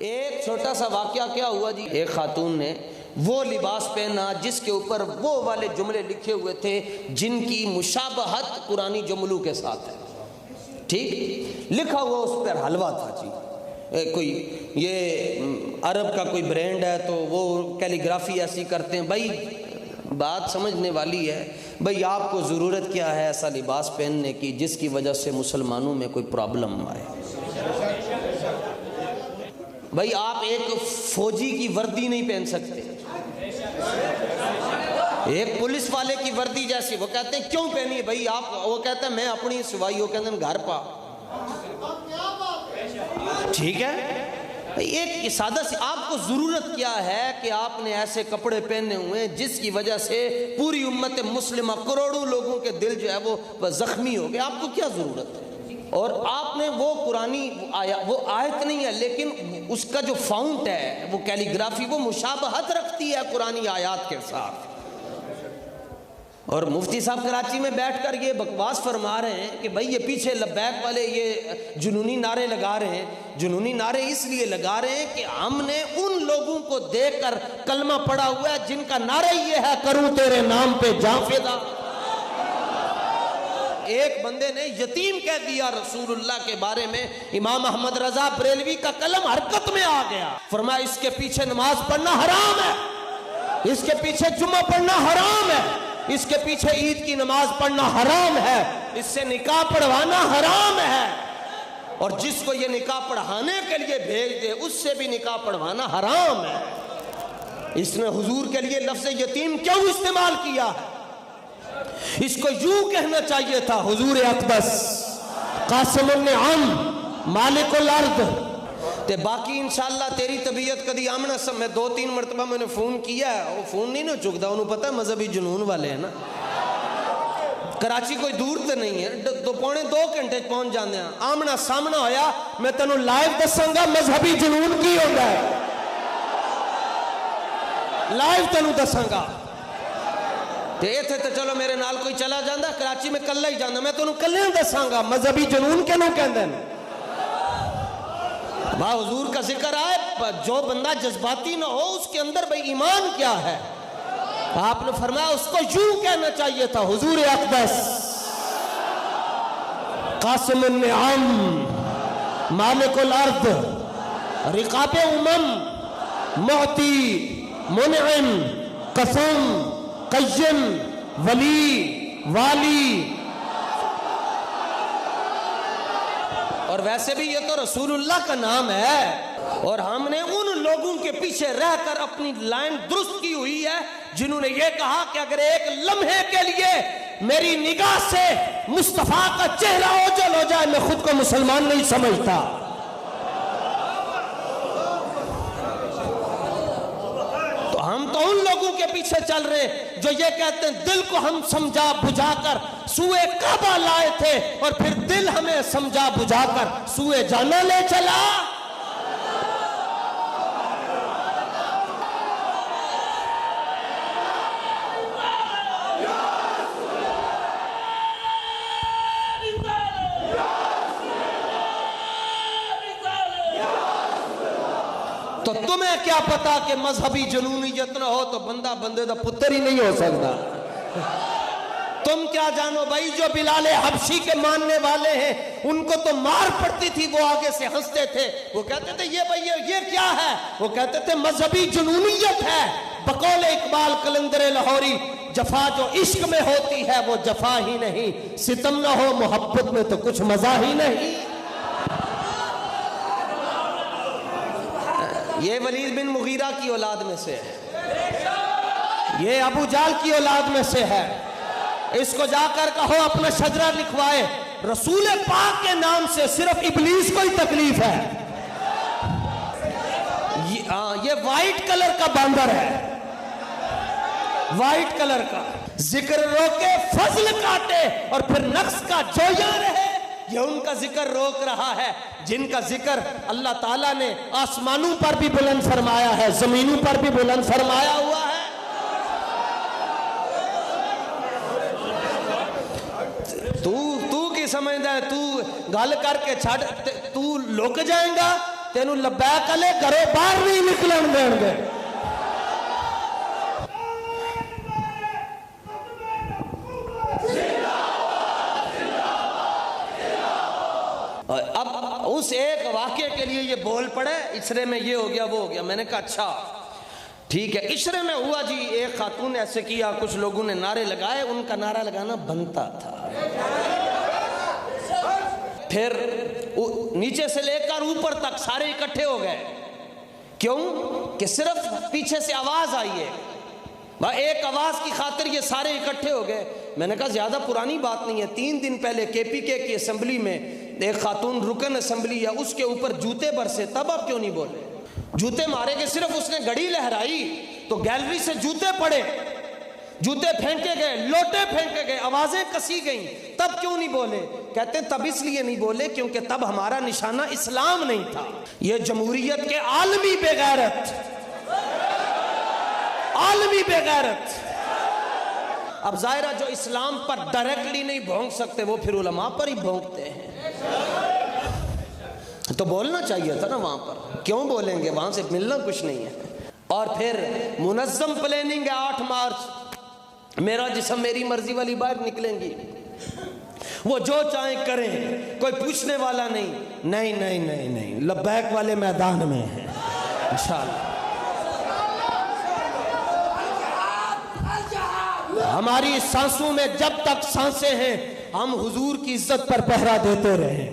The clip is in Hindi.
एक छोटा सा वाकया क्या हुआ जी, एक खातून ने वो लिबास पहना जिसके ऊपर वो वाले जुमले लिखे हुए थे जिनकी मुशाबहत पुरानी जुमलों के साथ है। ठीक लिखा हुआ उस पर हलवा था जी, कोई ये अरब का कोई ब्रांड है तो वो कैलीग्राफी ऐसी करते हैं। भाई बात समझने वाली है, भाई आपको ज़रूरत क्या है ऐसा लिबास पहनने की जिसकी वजह से मुसलमानों में कोई प्रॉब्लम आए। भाई आप एक फौजी की वर्दी नहीं पहन सकते, एक पुलिस वाले की वर्दी जैसी। वो कहते हैं क्यों पहनी है भाई आप, वो कहते हैं मैं अपनी सिवाई, वो कहते हैं घर पा। ठीक है, एक सादा सी आपको जरूरत क्या है कि आपने ऐसे कपड़े पहने हुए हैं जिसकी वजह से पूरी उम्मत मुस्लिमा करोड़ों लोगों के दिल जो है वो जख्मी हो गए, आपको क्या जरूरत है? और आपने वो पुरानी वो आयत नहीं है लेकिन उसका जो फाउंट है वो कैलीग्राफी वो मुशाबहत रखती है पुरानी आयत के साथ। और मुफ्ती साहब कराची में बैठकर ये बकवास फरमा रहे हैं कि भाई ये पीछे लब्बैक वाले ये जुनूनी नारे लगा रहे हैं। जुनूनी नारे इसलिए लगा रहे हैं कि हमने उन लोगों को देखकर कलमा पड़ा हुआ है जिनका नारा ये है करूं तेरे नाम पे जाफेदा। एक बंदे ने यतीम कह दिया रसूलुल्लाह के बारे में, इमाम अहमद रजा बरेलवी का कलम हरकत में आ गया। फरमाया इसके पीछे नमाज पढ़ना हराम है, इसके पीछे जुम्मा पढ़ना हराम है, इसके पीछे ईद की नमाज पढ़ना हराम है, इससे निकाह पढ़वाना हराम है, और जिसको ये निकाह पढ़ाने के लिए भेज दे उससे भी निकाह पढ़वाना हराम है। इसने हुजूर के लिए लफ्ज़ यतीम क्यों इस्तेमाल किया है? इसको यूं कहना चाहिए था हुजूर अक़दस कासिमुन निअम मालिकुल अर्द। ते बाकी इंशाअल्लाह तेरी तबीयत कदी आमना सब। मैं 2-3 मरतबा मैंने फोन किया, वो फोन नहीं ना चुकता, उन्होंने पता है मजहबी जुनून वाले है ना। कराची कोई दूर तो नहीं है, 2-2 घंटे पहुंच जाते हैं। आमना सामना होया मैं तेनों लाइव दसांगा मजहबी जुनून की होता है, लाइव तेनों दसांगा। इत्थे तो चलो मेरे नाल कोई चला जाता, कराची में कल्ला ही जाना, मैं तेनों कल्ले दसांगा मजहबी जुनून किहनूं कहंदे ने। वाह हुजूर का जिक्र आए, जो बंदा जज्बाती ना हो उसके अंदर भाई ईमान क्या है। आपने फरमाया उसको यूं कहना चाहिए था हुजूर अक़दस कासिमुन निअम मालिकुल अर्द रिकाबे उमम मुअती मुनइम कसम कय्यम वली वाली। और वैसे भी ये तो रसूलुल्लाह का नाम है, और हमने उन लोगों के पीछे रहकर अपनी लाइन दुरुस्त की हुई है जिन्होंने ये कहा कि अगर एक लम्हे के लिए मेरी निगाह से मुस्तफा का चेहरा ओझल हो जाए मैं खुद को मुसलमान नहीं समझता। तो हम तो उन लोगों के पीछे चल रहे जो ये कहते हैं दिल को हम समझा बुझाकर सूए काबा लाए थे और फिर दिल हमें समझा बुझाकर सूए जाना ले चला। तो तुम्हें क्या पता कि मजहबी जुनूनियत ना हो तो बंदा बंदे का पुत्र ही नहीं हो सकता। तुम क्या जानो भाई, जो बिलाल हबशी के मानने वाले हैं उनको तो मार पड़ती थी, वो आगे से हंसते थे, वो कहते थे ये भाई ये क्या है, वो कहते थे मजहबी जुनूनियत है। बकौल इकबाल कलंदर लाहौरी, जफा जो इश्क में होती है वो जफा ही नहीं, सितम ना हो मोहब्बत में तो कुछ मजा ही नहीं। ये वलीद बिन मुगीरा की औलाद में से है, ये अबू जाल की औलाद में से है। इसको जाकर कहो अपना शजरा लिखवाए, रसूल पाक के नाम से सिर्फ इब्लीस को ही तकलीफ है। ये वाइट कलर का बांदर है, वाइट कलर का। जिक्र रोके फजल काटे और फिर नक्स का जोया रहे, ये उनका जिक्र रोक रहा है जिनका जिक्र अल्लाह ताला ने आसमानों पर भी बुलंद फरमाया है, जमीनों पर भी बुलंद फरमाया हुआ है। तू की समझदा है, तू गल करके छड़, तू लुक जाएगा तेनू लब्बैक अले घरों बाहर नहीं निकलन देंगे। अब उस एक वाक्य के लिए ये बोल पड़े, इशरे में ये हो गया वो हो गया। मैंने कहा अच्छा ठीक है। इशरे में हुआ जी, एक खातून ने ऐसे किया, कुछ लोगों ने नारे लगाए, उनका नारा लगाना बनता था। फिर नीचे से लेकर ऊपर तक सारे इकट्ठे हो गए। क्यों? कि सिर्फ पीछे से आवाज आई है, वह एक आवाज की खातिर ये सारे इकट्ठे हो गए। मैंने कहा ज्यादा पुरानी बात नहीं है, 3 दिन पहले केपीके की असेंबली में एक खातून रुकन असेंबली है, उसके ऊपर जूते बरसे, तब आप क्यों नहीं बोले? जूते मारे के सिर्फ उसने घड़ी लहराई तो गैलरी से जूते पड़े, जूते फेंके गए, लोटे फेंके गए, आवाजें कसी गई, तब क्यों नहीं बोले? कहते तब इसलिए नहीं बोले क्योंकि तब हमारा निशाना इस्लाम नहीं था। ये जमहूरियत के आलमी बेगैरत, आलमी बेगैरत। अब जाहिर है जो इस्लाम पर डायरेक्टली नहीं भोंक सकते वो फिर उलमा पर ही भोंकते हैं। तो बोलना चाहिए था ना वहां पर, क्यों बोलेंगे? वहां से मिलना कुछ नहीं है। और फिर मुनज़्ज़म प्लानिंग है, 8 मार्च मेरा जिस्म मेरी मर्जी वाली बाहर निकलेंगी, वो जो चाहे करें, कोई पूछने वाला नहीं। नहीं नहीं नहीं नहीं, लब्बैक वाले मैदान में है इंशाअल्लाह। हमारी सांसों में जब तक सांसें हैं हम हुजूर की इज्जत पर पहरा देते रहे।